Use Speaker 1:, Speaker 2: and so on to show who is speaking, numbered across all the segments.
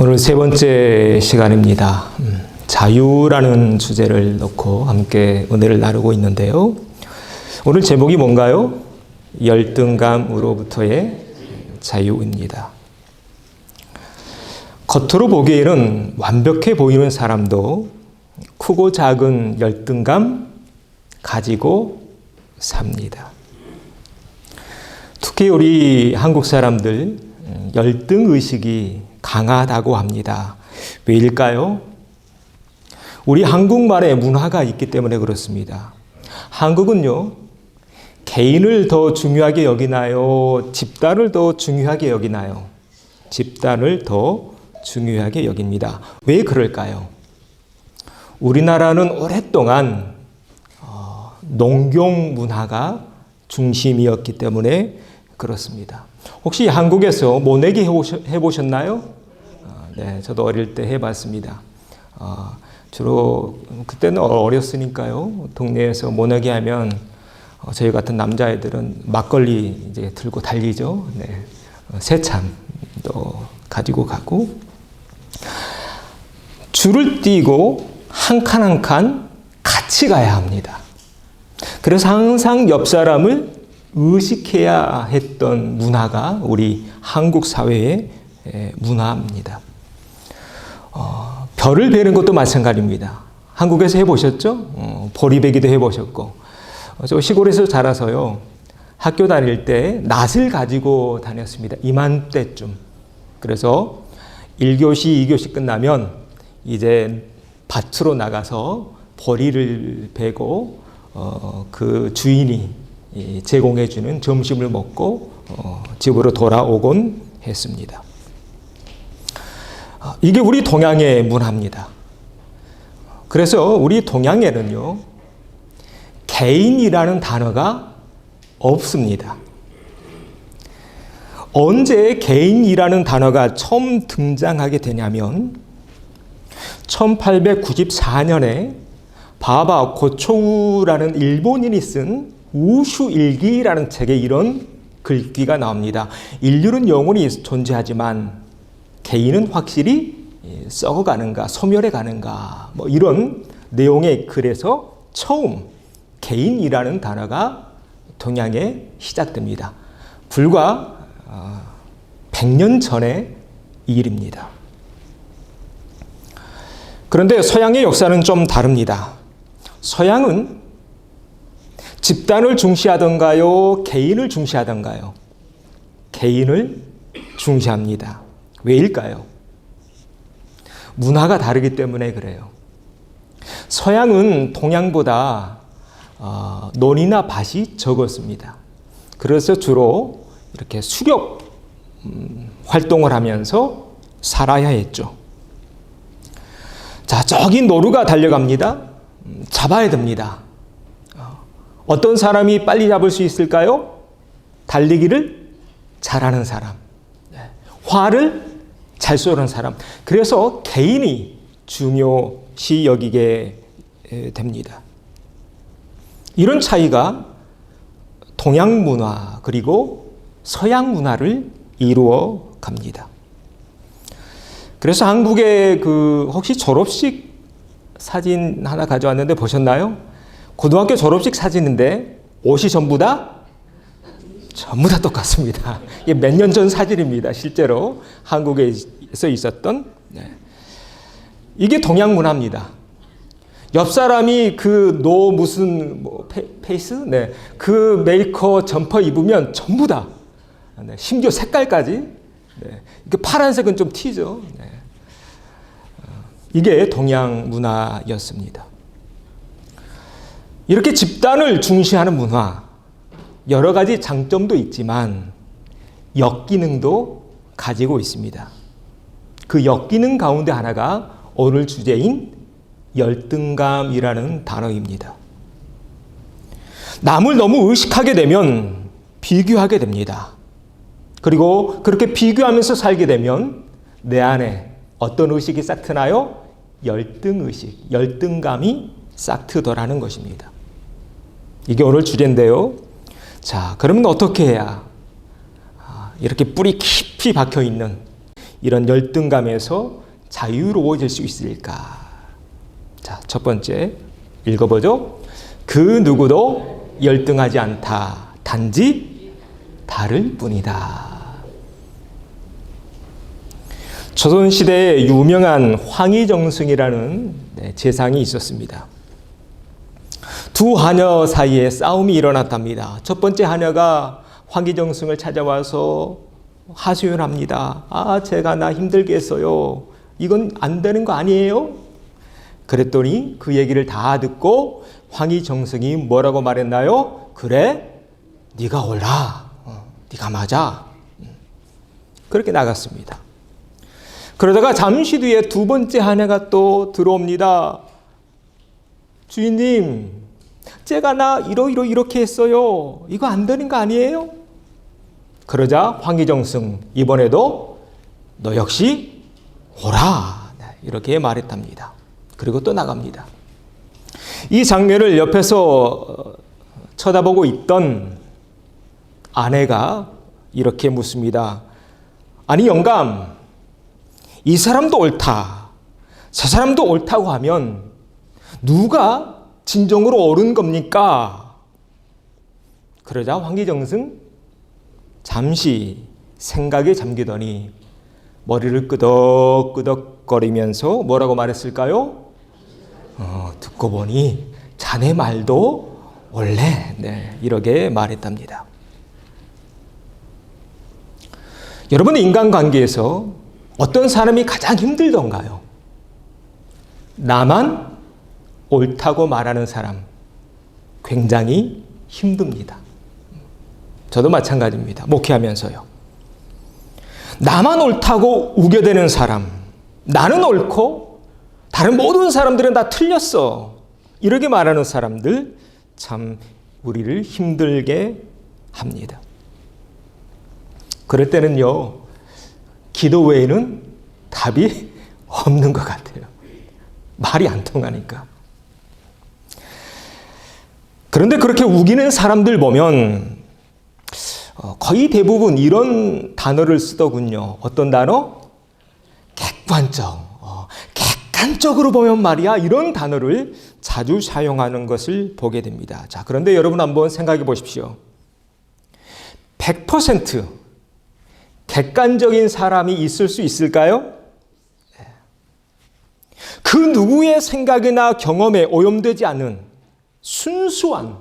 Speaker 1: 오늘 세 번째 시간입니다. 자유라는 주제를 놓고 함께 은혜를 나누고 있는데요. 오늘 제목이 뭔가요? 열등감으로부터의 자유입니다. 겉으로 보기에는 완벽해 보이는 사람도 크고 작은 열등감 가지고 삽니다. 특히 우리 한국 사람들 열등의식이 강하다고 합니다. 왜일까요? 우리 한국말에 문화가 있기 때문에 그렇습니다. 한국은요, 개인을 더 중요하게 여기나요? 집단을 더 중요하게 여기나요? 집단을 더 중요하게 여깁니다. 왜 그럴까요? 우리나라는 오랫동안 농경 문화가 중심이었기 때문에 그렇습니다. 혹시 한국에서 모내기 해보셨나요? 네, 저도 어릴 때 해봤습니다. 주로 그때는 어렸으니까요. 동네에서 모내기 하면 저희 같은 남자애들은 막걸리 이제 들고 달리죠. 네, 새참도 가지고 가고 줄을 띄고 한 칸 한 칸 같이 가야 합니다. 그래서 항상 옆 사람을 의식해야 했던 문화가 우리 한국 사회의 문화입니다. 별을 베는 것도 마찬가지입니다. 한국에서 해보셨죠? 보리배기도 해보셨고. 저 시골에서 자라서요. 학교 다닐 때 낫을 가지고 다녔습니다. 이맘때쯤. 그래서 1교시, 2교시 끝나면 이제 밭으로 나가서 보리를 베고 그 주인이 제공해주는 점심을 먹고 집으로 돌아오곤 했습니다. 이게 우리 동양의 문화입니다. 그래서 우리 동양에는요, 개인이라는 단어가 없습니다. 언제 개인이라는 단어가 처음 등장하게 되냐면 1894년에 바바 고초우라는 일본인이 쓴 우슈일기라는 책에 이런 글귀가 나옵니다. 인류는 영원히 존재하지만 개인은 확실히 썩어가는가, 소멸해가는가, 뭐 이런 내용의 글에서 처음 개인이라는 단어가 동양에 시작됩니다. 불과 100년 전의 일입니다. 그런데 서양의 역사는 좀 다릅니다. 서양은 집단을 중시하던가요? 개인을 중시하던가요? 개인을 중시합니다. 왜일까요? 문화가 다르기 때문에 그래요. 서양은 동양보다 논이나 밭이 적었습니다. 그래서 주로 이렇게 수렵 활동을 하면서 살아야 했죠. 자, 저기 노루가 달려갑니다. 잡아야 됩니다. 어떤 사람이 빨리 잡을 수 있을까요? 달리기를 잘하는 사람, 활을 잘 쏘는 사람. 그래서 개인이 중요시 여기게 됩니다. 이런 차이가 동양 문화 그리고 서양 문화를 이루어 갑니다. 그래서 한국의 혹시 졸업식 사진 하나 가져왔는데 보셨나요? 고등학교 졸업식 사진인데 옷이 전부 다 똑같습니다. 이게 몇 년 전 사진입니다. 실제로 한국에서 있었던. 이게 동양 문화입니다. 옆 사람이 페이스? 네. 그 메이커 점퍼 입으면 전부 다. 네. 심지어 색깔까지. 네. 이게 파란색은 좀 튀죠. 네. 이게 동양 문화였습니다. 이렇게 집단을 중시하는 문화, 여러 가지 장점도 있지만 역기능도 가지고 있습니다. 그 역기능 가운데 하나가 오늘 주제인 열등감이라는 단어입니다. 남을 너무 의식하게 되면 비교하게 됩니다. 그리고 그렇게 비교하면서 살게 되면 내 안에 어떤 의식이 싹 트나요? 열등의식, 열등감이 싹 트더라는 것입니다. 이게 오늘 주제인데요. 자, 그러면 어떻게 해야 이렇게 뿌리 깊이 박혀있는 이런 열등감에서 자유로워질 수 있을까? 자, 첫 번째 읽어보죠. 그 누구도 열등하지 않다. 단지 다를 뿐이다. 조선시대에 유명한 황희정승이라는 재상이 있었습니다. 두 하녀 사이에 싸움이 일어났답니다. 첫 번째 하녀가 황희정승을 찾아와서 하소연합니다. 제가 나 힘들게 했어요. 이건 안 되는 거 아니에요? 그랬더니 그 얘기를 다 듣고 황희정승이 뭐라고 말했나요? 그래, 네가 옳아. 네가 맞아. 그렇게 나갔습니다. 그러다가 잠시 뒤에 두 번째 하녀가 또 들어옵니다. 주인님, 제가 나 이렇게 했어요. 이거 안 되는 거 아니에요? 그러자 황희정승 이번에도 너 역시 옳아. 이렇게 말했답니다. 그리고 또 나갑니다. 이 장면을 옆에서 쳐다보고 있던 아내가 이렇게 묻습니다. 아니 영감, 이 사람도 옳다, 저 사람도 옳다고 하면 누가 진정으로 옳은 겁니까? 그러자 황희정승 잠시 생각에 잠기더니 머리를 끄덕끄덕거리면서 뭐라고 말했을까요? 듣고 보니 자네 말도 옳네. 이렇게 말했답니다. 여러분, 인간관계에서 어떤 사람이 가장 힘들던가요? 나만 옳다고 말하는 사람, 굉장히 힘듭니다. 저도 마찬가지입니다. 목회하면서요. 나만 옳다고 우겨대는 사람, 나는 옳고 다른 모든 사람들은 다 틀렸어, 이렇게 말하는 사람들, 참 우리를 힘들게 합니다. 그럴 때는요, 기도 외에는 답이 없는 것 같아요. 말이 안 통하니까. 그런데 그렇게 우기는 사람들 보면 거의 대부분 이런 단어를 쓰더군요. 어떤 단어? 객관적으로 보면 말이야, 이런 단어를 자주 사용하는 것을 보게 됩니다. 자, 그런데 여러분 한번 생각해 보십시오. 100% 객관적인 사람이 있을 수 있을까요? 그 누구의 생각이나 경험에 오염되지 않은 순수한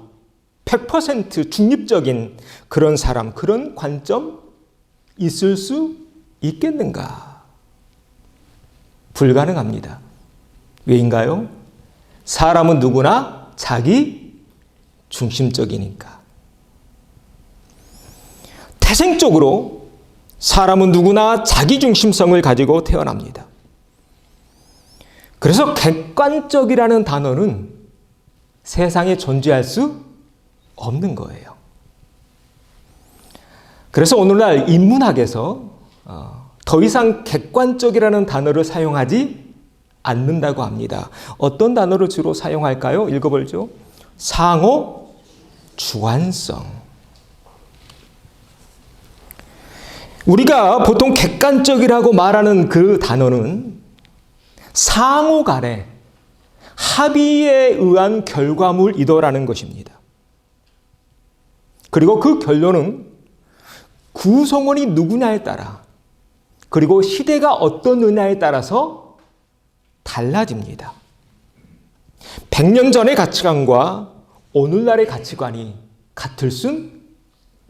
Speaker 1: 100% 중립적인 그런 사람, 그런 관점 있을 수 있겠는가? 불가능합니다. 왜인가요? 사람은 누구나 자기 중심적이니까. 태생적으로 사람은 누구나 자기 중심성을 가지고 태어납니다. 그래서 객관적이라는 단어는 세상에 존재할 수 없는 거예요. 그래서 오늘날 인문학에서 더 이상 객관적이라는 단어를 사용하지 않는다고 합니다. 어떤 단어를 주로 사용할까요? 읽어보죠. 상호 주관성. 우리가 보통 객관적이라고 말하는 그 단어는 상호 간의 합의에 의한 결과물이더라는 것입니다. 그리고 그 결론은 구성원이 누구냐에 따라, 그리고 시대가 어떠느냐에 따라서 달라집니다. 100년 전의 가치관과 오늘날의 가치관이 같을 순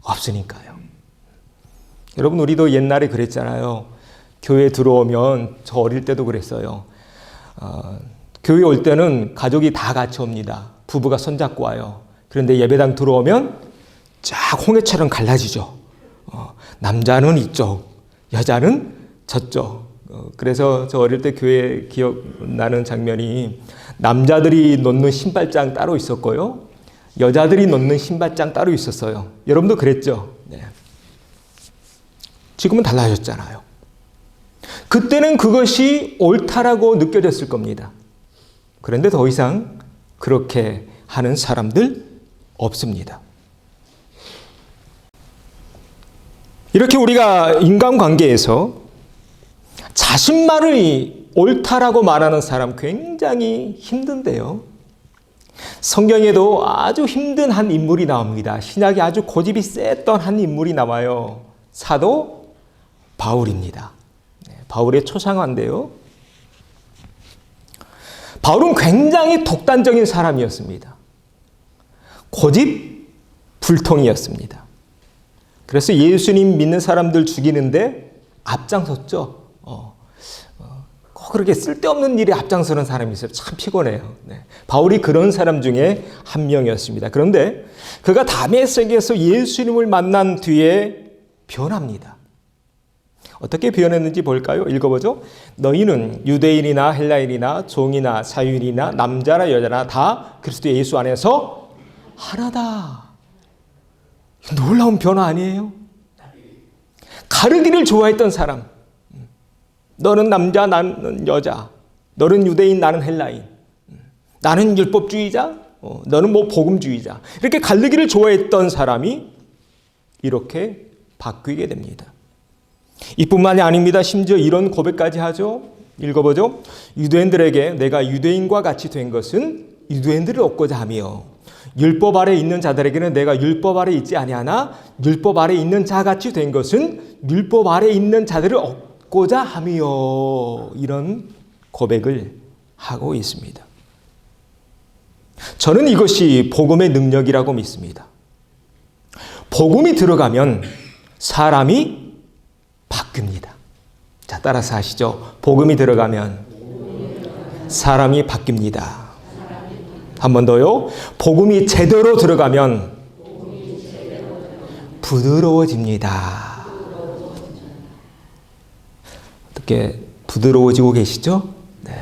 Speaker 1: 없으니까요. 여러분, 우리도 옛날에 그랬잖아요. 교회 들어오면, 저 어릴 때도 그랬어요. 교회 올 때는 가족이 다 같이 옵니다. 부부가 손잡고 와요. 그런데 예배당 들어오면 쫙 홍해처럼 갈라지죠. 남자는 이쪽, 여자는 저쪽. 그래서 저 어릴 때 교회 기억나는 장면이, 남자들이 놓는 신발장 따로 있었고요, 여자들이 놓는 신발장 따로 있었어요. 여러분도 그랬죠? 네. 지금은 달라졌잖아요. 그때는 그것이 옳다라고 느껴졌을 겁니다. 그런데 더 이상 그렇게 하는 사람들 없습니다. 이렇게 우리가 인간관계에서 자신만이 옳다라고 말하는 사람 굉장히 힘든데요. 성경에도 아주 힘든 한 인물이 나옵니다. 신약에 아주 고집이 셌던 한 인물이 나와요. 사도 바울입니다. 바울의 초상화인데요. 바울은 굉장히 독단적인 사람이었습니다. 고집 불통이었습니다. 그래서 예수님 믿는 사람들 죽이는데 앞장섰죠. 꼭 그렇게 쓸데없는 일에 앞장서는 사람이 있어요. 참 피곤해요. 바울이 그런 사람 중에 한 명이었습니다. 그런데 그가 다메섹에서 예수님을 만난 뒤에 변합니다. 어떻게 변했는지 볼까요? 읽어보죠. 너희는 유대인이나 헬라인이나 종이나 자유인이나 남자나 여자나 다 그리스도 예수 안에서 하나다. 놀라운 변화 아니에요? 가르기를 좋아했던 사람. 너는 남자, 나는 여자. 너는 유대인, 나는 헬라인. 나는 율법주의자, 너는 복음주의자. 이렇게 가르기를 좋아했던 사람이 이렇게 바뀌게 됩니다. 이뿐만이 아닙니다. 심지어 이런 고백까지 하죠. 읽어보죠. 유대인들에게 내가 유대인과 같이 된 것은 유대인들을 얻고자 하며 율법 아래 있는 자들에게는 내가 율법 아래 있지 아니하나 율법 아래 있는 자같이 된 것은 율법 아래 있는 자들을 얻고자 하며 이런 고백을 하고 있습니다. 저는 이것이 복음의 능력이라고 믿습니다. 복음이 들어가면 사람이 바뀝니다. 자, 따라서 하시죠. 복음이 들어가면 사람이 바뀝니다. 한 번 더요. 복음이 제대로 들어가면 부드러워집니다. 어떻게 부드러워지고 계시죠? 네.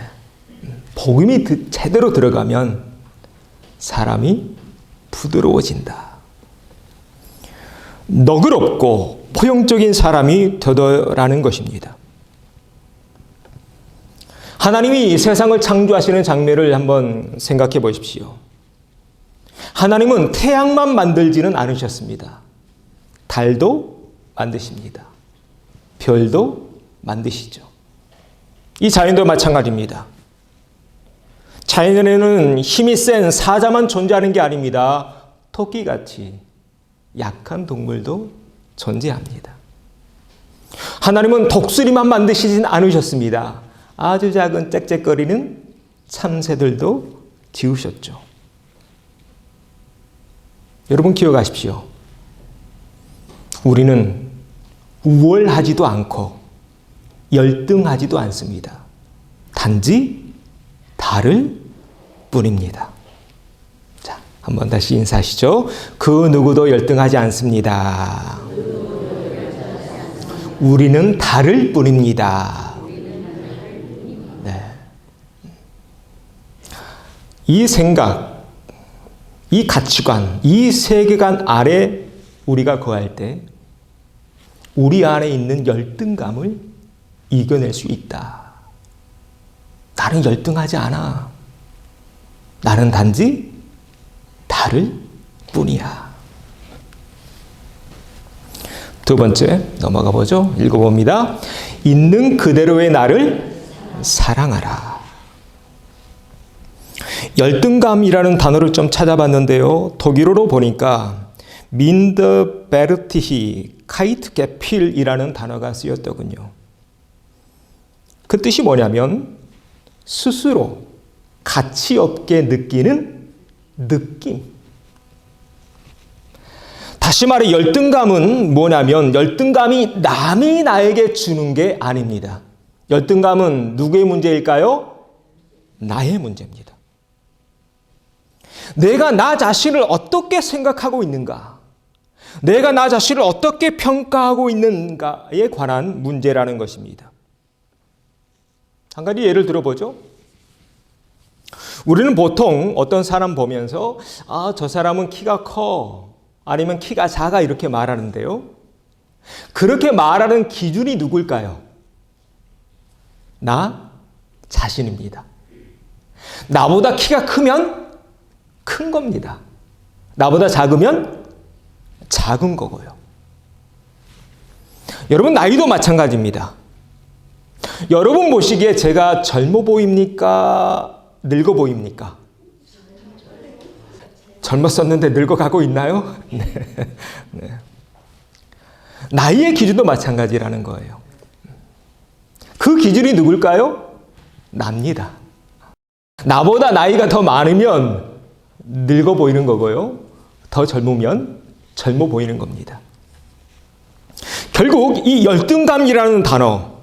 Speaker 1: 복음이 제대로 들어가면 사람이 부드러워진다. 너그럽고 포용적인 사람이 되더라는 것입니다. 하나님이 세상을 창조하시는 장면을 한번 생각해 보십시오. 하나님은 태양만 만들지는 않으셨습니다. 달도 만드십니다. 별도 만드시죠. 이 자연도 마찬가지입니다. 자연에는 힘이 센 사자만 존재하는 게 아닙니다. 토끼같이 약한 동물도 존재합니다. 하나님은 독수리만 만드시진 않으셨습니다. 아주 작은 짹짹거리는 참새들도 지으셨죠. 여러분 기억하십시오. 우리는 우월하지도 않고 열등하지도 않습니다. 단지 다를 뿐입니다. 자, 한번 다시 인사하시죠. 그 누구도 열등하지 않습니다. 우리는 다를 뿐입니다. 네. 이 생각, 이 가치관, 이 세계관 아래 우리가 거할 때 우리 안에 있는 열등감을 이겨낼 수 있다. 나는 열등하지 않아. 나는 단지 다를 뿐이야. 두 번째 넘어가 보죠. 읽어봅니다. 있는 그대로의 나를 사랑하라. 열등감이라는 단어를 좀 찾아봤는데요. 독일어로 보니까 민더베르티히 카이트게필이라는 단어가 쓰였더군요. 그 뜻이 뭐냐면 스스로 가치 없게 느끼는 느낌. 다시 말해 열등감은 뭐냐면 열등감이 남이 나에게 주는 게 아닙니다. 열등감은 누구의 문제일까요? 나의 문제입니다. 내가 나 자신을 어떻게 생각하고 있는가? 내가 나 자신을 어떻게 평가하고 있는가에 관한 문제라는 것입니다. 한 가지 예를 들어보죠. 우리는 보통 어떤 사람 보면서 저 사람은 키가 커 아니면 키가 작아 이렇게 말하는데요. 그렇게 말하는 기준이 누굴까요? 나 자신입니다. 나보다 키가 크면 큰 겁니다. 나보다 작으면 작은 거고요. 여러분 나이도 마찬가지입니다. 여러분 보시기에 제가 젊어 보입니까? 늙어 보입니까? 젊었었는데 늙어가고 있나요? 네. 네. 나이의 기준도 마찬가지라는 거예요. 그 기준이 누굴까요? 납니다. 나보다 나이가 더 많으면 늙어 보이는 거고요. 더 젊으면 젊어 보이는 겁니다. 결국 이 열등감이라는 단어,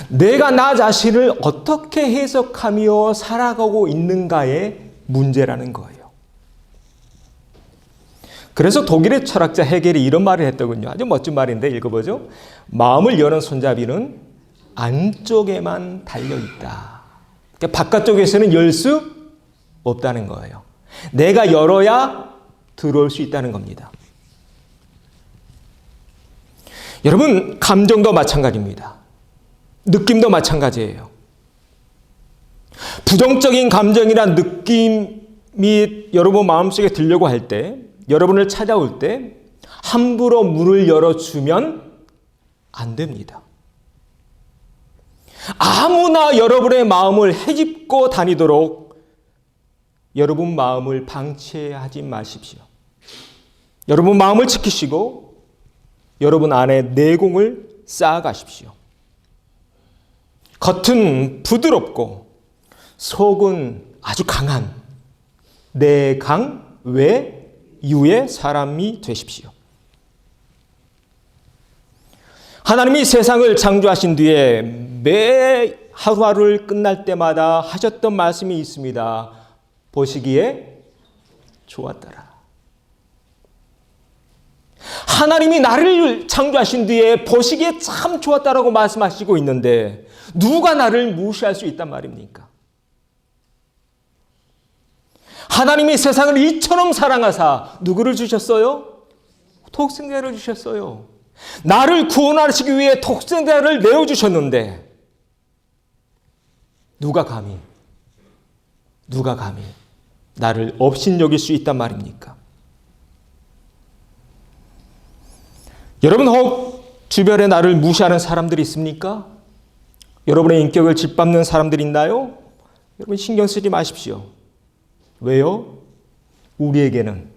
Speaker 1: 내가 나 자신을 어떻게 해석하며 살아가고 있는가의 문제라는 거예요. 그래서 독일의 철학자 헤겔이 이런 말을 했더군요. 아주 멋진 말인데 읽어보죠. 마음을 여는 손잡이는 안쪽에만 달려있다. 그러니까 바깥쪽에서는 열 수 없다는 거예요. 내가 열어야 들어올 수 있다는 겁니다. 여러분, 감정도 마찬가지입니다. 느낌도 마찬가지예요. 부정적인 감정이나 느낌이 여러분 마음속에 들려고 할 때, 여러분을 찾아올 때 함부로 문을 열어주면 안 됩니다. 아무나 여러분의 마음을 헤집고 다니도록 여러분 마음을 방치하지 마십시오. 여러분 마음을 지키시고 여러분 안에 내공을 쌓아가십시오. 겉은 부드럽고 속은 아주 강한 내강 외유의 사람이 되십시오. 하나님이 세상을 창조하신 뒤에 매 하루하루를 끝날 때마다 하셨던 말씀이 있습니다. 보시기에 좋았더라. 하나님이 나를 창조하신 뒤에 보시기에 참 좋았다라고 말씀하시고 있는데 누가 나를 무시할 수 있단 말입니까? 하나님이 세상을 이처럼 사랑하사 누구를 주셨어요? 독생자를 주셨어요. 나를 구원하시기 위해 독생자를 내어주셨는데 누가 감히 나를 업신여길 수 있단 말입니까? 여러분 혹 주변에 나를 무시하는 사람들이 있습니까? 여러분의 인격을 짓밟는 사람들이 있나요? 여러분 신경 쓰지 마십시오. 왜요? 우리에게는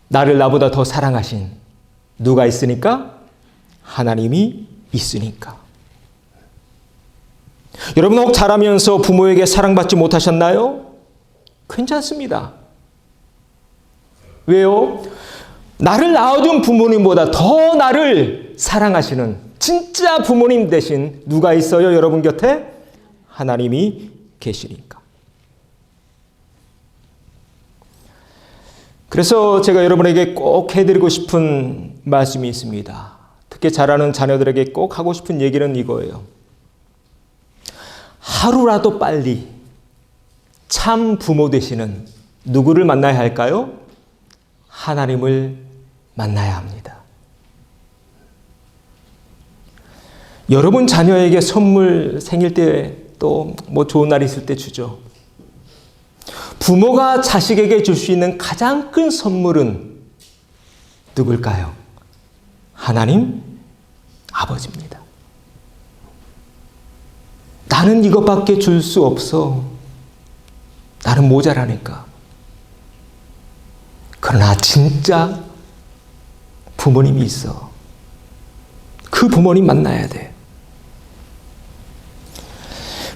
Speaker 1: 나를 나보다 더 사랑하신 누가 있으니까? 하나님이 있으니까. 여러분 혹 자라면서 부모에게 사랑받지 못하셨나요? 괜찮습니다. 왜요? 나를 낳아준 부모님보다 더 나를 사랑하시는 진짜 부모님 대신 누가 있어요? 여러분 곁에? 하나님이 계시니까. 그래서 제가 여러분에게 꼭 해드리고 싶은 말씀이 있습니다. 특히 자라는 자녀들에게 꼭 하고 싶은 얘기는 이거예요. 하루라도 빨리 참 부모 되시는 누구를 만나야 할까요? 하나님을 만나야 합니다. 여러분 자녀에게 선물 생일 때 또 뭐 좋은 날 있을 때 주죠. 부모가 자식에게 줄 수 있는 가장 큰 선물은 누굴까요? 하나님 아버지입니다. 나는 이것밖에 줄 수 없어. 나는 모자라니까. 그러나 진짜 부모님이 있어. 그 부모님 만나야 돼.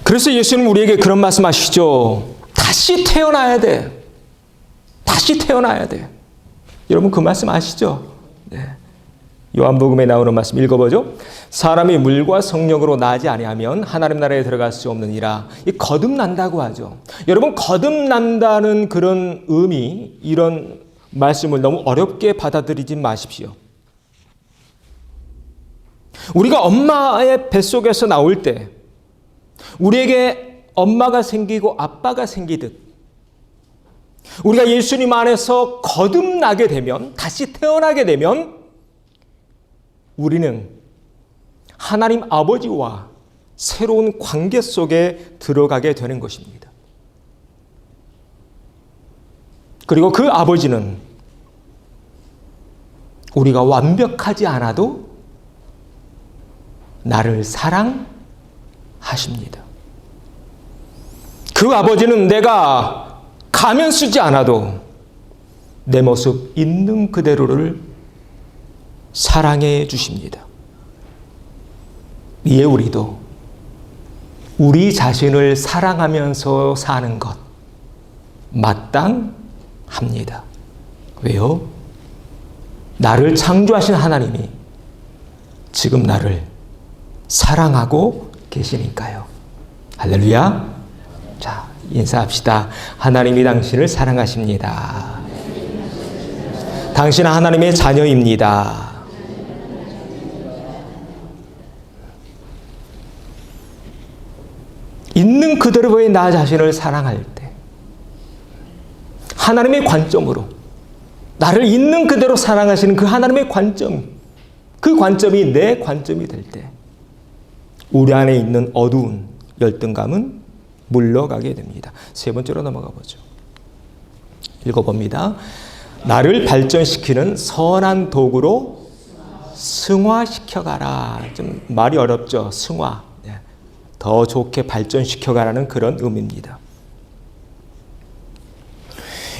Speaker 1: 그래서 예수님 우리에게 그런 말씀하시죠. 다시 태어나야 돼. 다시 태어나야 돼. 여러분 그 말씀 아시죠? 네. 요한복음에 나오는 말씀 읽어보죠. 사람이 물과 성령으로 나지 아니하면 하나님 나라에 들어갈 수 없느니라. 이 거듭난다고 하죠. 여러분 거듭난다는 그런 의미, 이런 말씀을 너무 어렵게 받아들이지 마십시오. 우리가 엄마의 뱃속에서 나올 때 우리에게 엄마가 생기고 아빠가 생기듯 우리가 예수님 안에서 거듭나게 되면, 다시 태어나게 되면 우리는 하나님 아버지와 새로운 관계 속에 들어가게 되는 것입니다. 그리고 그 아버지는 우리가 완벽하지 않아도 나를 사랑하십니다. 그 아버지는 내가 가면 쓰지 않아도 내 모습 있는 그대로를 사랑해 주십니다. 이에 우리도 우리 자신을 사랑하면서 사는 것 마땅합니다. 왜요? 나를 창조하신 하나님이 지금 나를 사랑하고 계시니까요. 할렐루야. 자, 인사합시다. 하나님이 당신을 사랑하십니다. 당신은 하나님의 자녀입니다. 있는 그대로의 나 자신을 사랑할 때 하나님의 관점으로 나를 있는 그대로 사랑하시는 그 하나님의 관점, 그 관점이 내 관점이 될 때 우리 안에 있는 어두운 열등감은 물러가게 됩니다. 세 번째로 넘어가 보죠. 읽어봅니다. 나를 발전시키는 선한 도구로 승화시켜가라. 좀 말이 어렵죠. 승화. 더 좋게 발전시켜가라는 그런 의미입니다.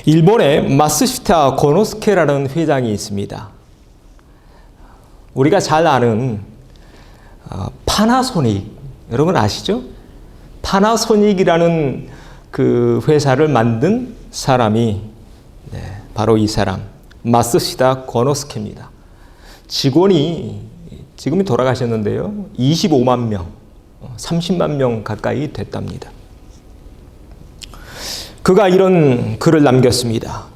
Speaker 1: 일본에 마쓰시타 고노스케라는 회장이 있습니다. 우리가 잘 아는 파나소닉, 여러분 아시죠? 파나소닉이라는 그 회사를 만든 사람이 바로 이 사람 마쓰시타 고노스케입니다. 직원이 지금이 돌아가셨는데요. 25만 명, 30만 명 가까이 됐답니다. 그가 이런 글을 남겼습니다.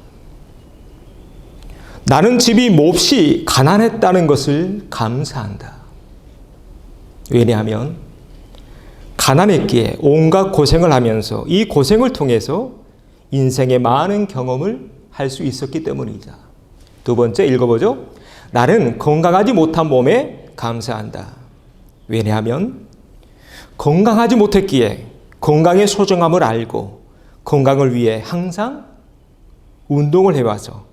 Speaker 1: 나는 집이 몹시 가난했다는 것을 감사한다. 왜냐하면 가난했기에 온갖 고생을 하면서 이 고생을 통해서 인생의 많은 경험을 할 수 있었기 때문이다. 두 번째 읽어보죠. 나는 건강하지 못한 몸에 감사한다. 왜냐하면 건강하지 못했기에 건강의 소중함을 알고 건강을 위해 항상 운동을 해와서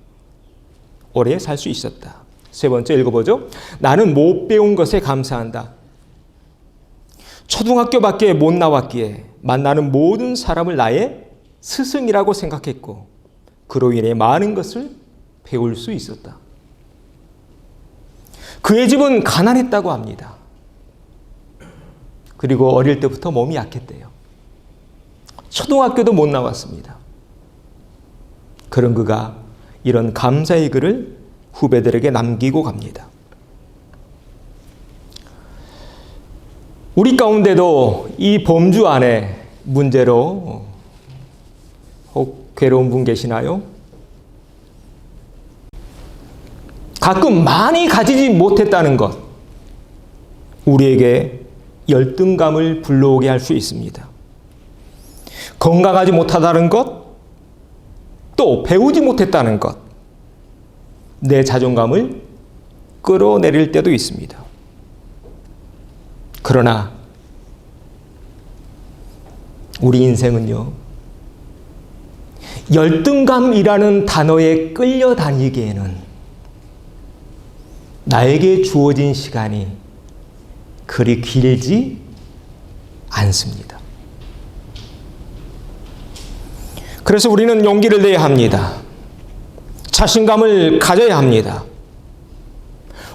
Speaker 1: 오래 살 수 있었다. 세 번째 읽어보죠. 나는 못 배운 것에 감사한다. 초등학교밖에 못 나왔기에 만나는 모든 사람을 나의 스승이라고 생각했고 그로 인해 많은 것을 배울 수 있었다. 그의 집은 가난했다고 합니다. 그리고 어릴 때부터 몸이 약했대요. 초등학교도 못 나왔습니다. 그런 그가 이런 감사의 글을 후배들에게 남기고 갑니다. 우리 가운데도 이 범주 안에 문제로 혹 괴로운 분 계시나요? 가끔 많이 가지지 못했다는 것, 우리에게 열등감을 불러오게 할 수 있습니다. 건강하지 못하다는 것, 또 배우지 못했다는 것, 내 자존감을 끌어내릴 때도 있습니다. 그러나 우리 인생은요, 열등감이라는 단어에 끌려다니기에는 나에게 주어진 시간이 그리 길지 않습니다. 그래서 우리는 용기를 내야 합니다. 자신감을 가져야 합니다.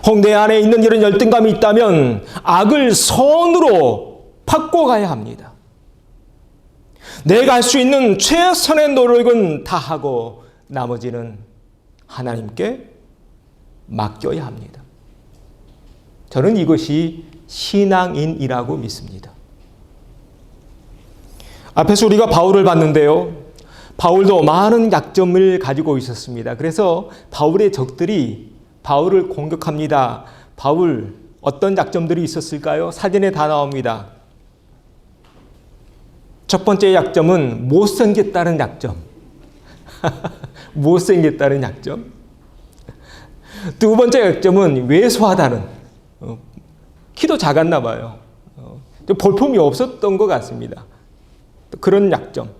Speaker 1: 혹 내 안에 있는 이런 열등감이 있다면 악을 선으로 바꿔가야 합니다. 내가 할 수 있는 최선의 노력은 다 하고 나머지는 하나님께 맡겨야 합니다. 저는 이것이 신앙인이라고 믿습니다. 앞에서 우리가 바울을 봤는데요. 바울도 많은 약점을 가지고 있었습니다. 그래서 바울의 적들이 바울을 공격합니다. 바울 어떤 약점들이 있었을까요? 사진에 다 나옵니다. 첫 번째 약점은 못생겼다는 약점. 못생겼다는 약점. 두 번째 약점은 왜소하다는, 키도 작았나 봐요. 좀 볼품이 없었던 것 같습니다. 그런 약점.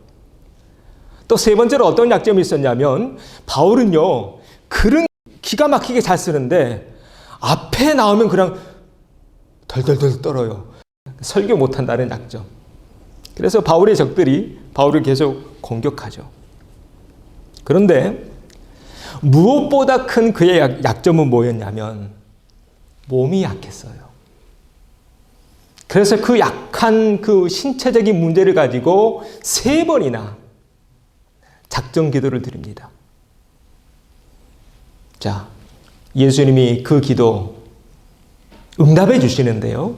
Speaker 1: 또 세 번째로 어떤 약점이 있었냐면 바울은요, 글은 기가 막히게 잘 쓰는데 앞에 나오면 그냥 덜덜덜 떨어요. 설교 못한다는 약점. 그래서 바울의 적들이 바울을 계속 공격하죠. 그런데 무엇보다 큰 그의 약점은 뭐였냐면 몸이 약했어요. 그래서 그 약한 그 신체적인 문제를 가지고 3번이나 작정 기도를 드립니다. 자, 예수님이 그 기도 응답해 주시는데요.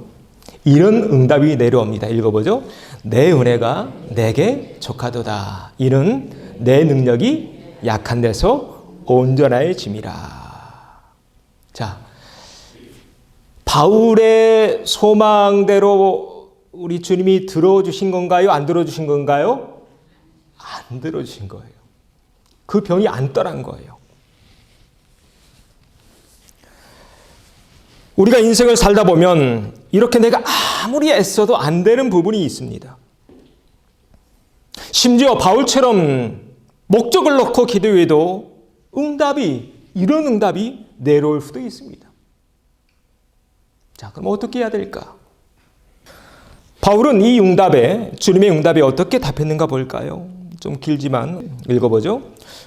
Speaker 1: 이런 응답이 내려옵니다. 읽어보죠. 내 은혜가 내게 족하도다. 이는 내 능력이 약한 데서 온전해짐이라. 자, 바울의 소망대로 우리 주님이 들어주신 건가요? 안 들어주신 건가요? 안 들어주신 거예요. 그 병이 안 떠난 거예요. 우리가 인생을 살다 보면 이렇게 내가 아무리 애써도 안 되는 부분이 있습니다. 심지어 바울처럼 목적을 놓고 기도해도 이런 응답이 내려올 수도 있습니다. 자, 그럼 어떻게 해야 될까? 바울은 이 주님의 응답에 어떻게 답했는가 볼까요? 좀 길지만 읽어보죠.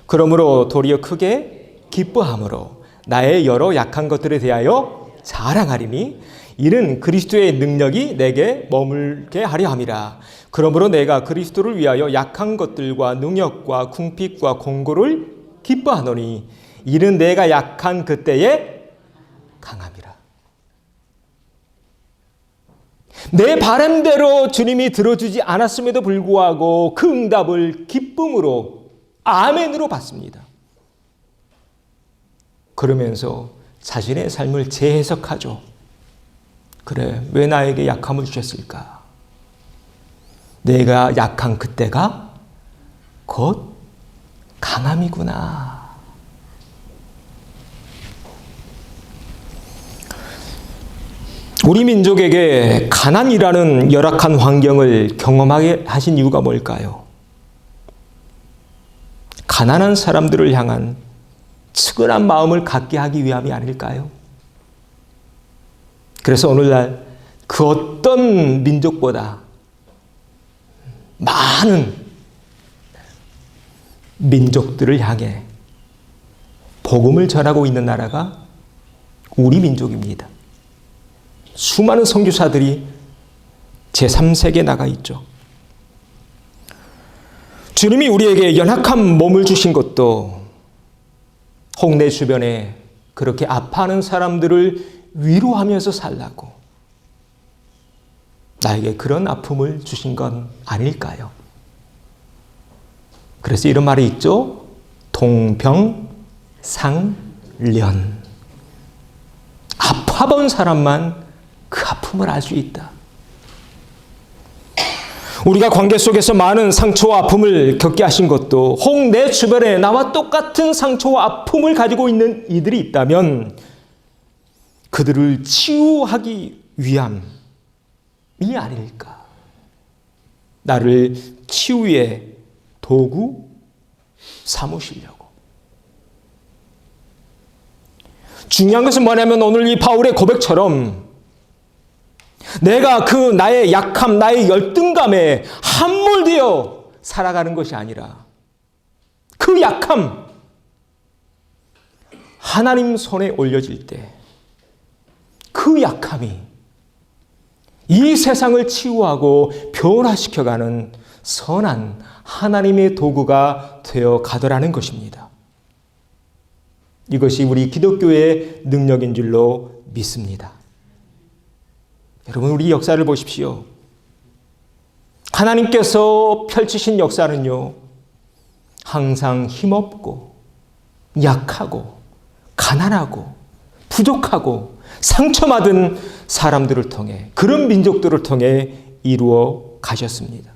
Speaker 1: 그러므로 도리어 크게 기뻐함으로 나의 여러 약한 것들에 대하여 자랑하리니 이는 그리스도의 능력이 내게 머물게 하려 함이라. 그러므로 내가 그리스도를 위하여 약한 것들과 능력과 궁핍과 공고를 기뻐하노니 이는 내가 약한 그때에 강함이라. 내 바람대로 주님이 들어주지 않았음에도 불구하고 그 응답을 기쁨으로 아멘으로 받습니다. 그러면서 자신의 삶을 재해석하죠. 그래, 왜 나에게 약함을 주셨을까? 내가 약한 그때가 곧 강함이구나. 우리 민족에게 가난이라는 열악한 환경을 경험하게 하신 이유가 뭘까요? 가난한 사람들을 향한 측은한 마음을 갖게 하기 위함이 아닐까요? 그래서 오늘날 그 어떤 민족보다 많은 민족들을 향해 복음을 전하고 있는 나라가 우리 민족입니다. 수많은 선교사들이 제3세계에 나가 있죠. 주님이 우리에게 연약한 몸을 주신 것도 혹 내 주변에 그렇게 아파하는 사람들을 위로하면서 살라고 나에게 그런 아픔을 주신 건 아닐까요? 그래서 이런 말이 있죠. 동병상련. 아파본 사람만 그 아픔을 알 수 있다. 우리가 관계 속에서 많은 상처와 아픔을 겪게 하신 것도 혹 내 주변에 나와 똑같은 상처와 아픔을 가지고 있는 이들이 있다면 그들을 치유하기 위함이 아닐까. 나를 치유의 도구 삼으시려고. 중요한 것은 뭐냐면 오늘 이 바울의 고백처럼 내가 그 나의 약함, 나의 열등감에 함몰되어 살아가는 것이 아니라 그 약함 하나님 손에 올려질 때 그 약함이 이 세상을 치유하고 변화시켜가는 선한 하나님의 도구가 되어 가더라는 것입니다. 이것이 우리 기독교의 능력인 줄로 믿습니다. 여러분, 우리 역사를 보십시오. 하나님께서 펼치신 역사는요, 항상 힘없고 약하고 가난하고 부족하고 상처받은 사람들을 통해, 그런 민족들을 통해 이루어 가셨습니다.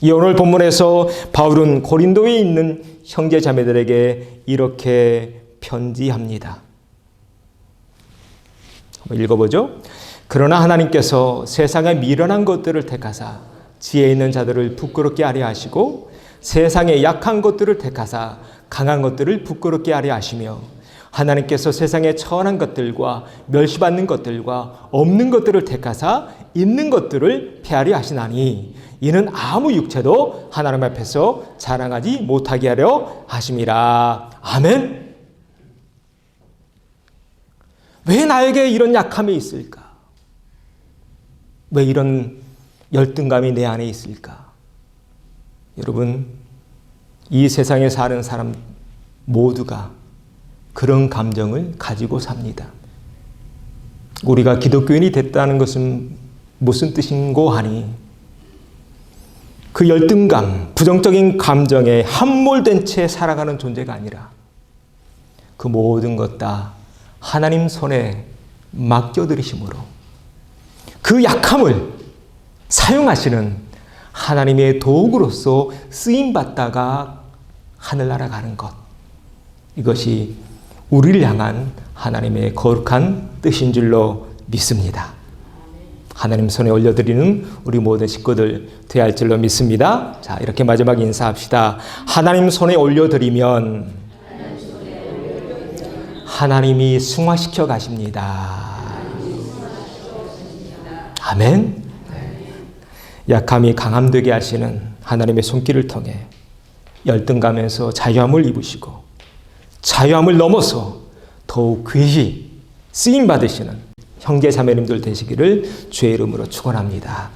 Speaker 1: 이 오늘 본문에서 바울은 고린도에 있는 형제 자매들에게 이렇게 편지합니다. 한번 읽어보죠. 그러나 하나님께서 세상의 미련한 것들을 택하사 지혜 있는 자들을 부끄럽게 하려 하시고 세상의 약한 것들을 택하사 강한 것들을 부끄럽게 하려 하시며 하나님께서 세상에 처한 것들과 멸시받는 것들과 없는 것들을 택하사 있는 것들을 폐하려 하시나니 이는 아무 육체도 하나님 앞에서 자랑하지 못하게 하려 하심이라. 아멘. 왜 나에게 이런 약함이 있을까? 왜 이런 열등감이 내 안에 있을까? 여러분, 이 세상에 사는 사람 모두가 그런 감정을 가지고 삽니다. 우리가 기독교인이 됐다는 것은 무슨 뜻인고 하니 그 열등감, 부정적인 감정에 함몰된 채 살아가는 존재가 아니라 그 모든 것 다 하나님 손에 맡겨드리심으로 그 약함을 사용하시는 하나님의 도구로서 쓰임받다가 하늘나라 가는 것, 이것이 우리를 향한 하나님의 거룩한 뜻인 줄로 믿습니다. 하나님 손에 올려드리는 우리 모든 식구들 되어야 할 줄로 믿습니다. 자, 이렇게 마지막 인사합시다. 하나님 손에 올려드리면 하나님이 승화시켜 가십니다. 아멘. 약함이 강함되게 하시는 하나님의 손길을 통해 열등감에서 자유함을 입으시고 자유함을 넘어서 더욱 귀히 쓰임받으시는 형제 자매님들 되시기를 주의 이름으로 축원합니다.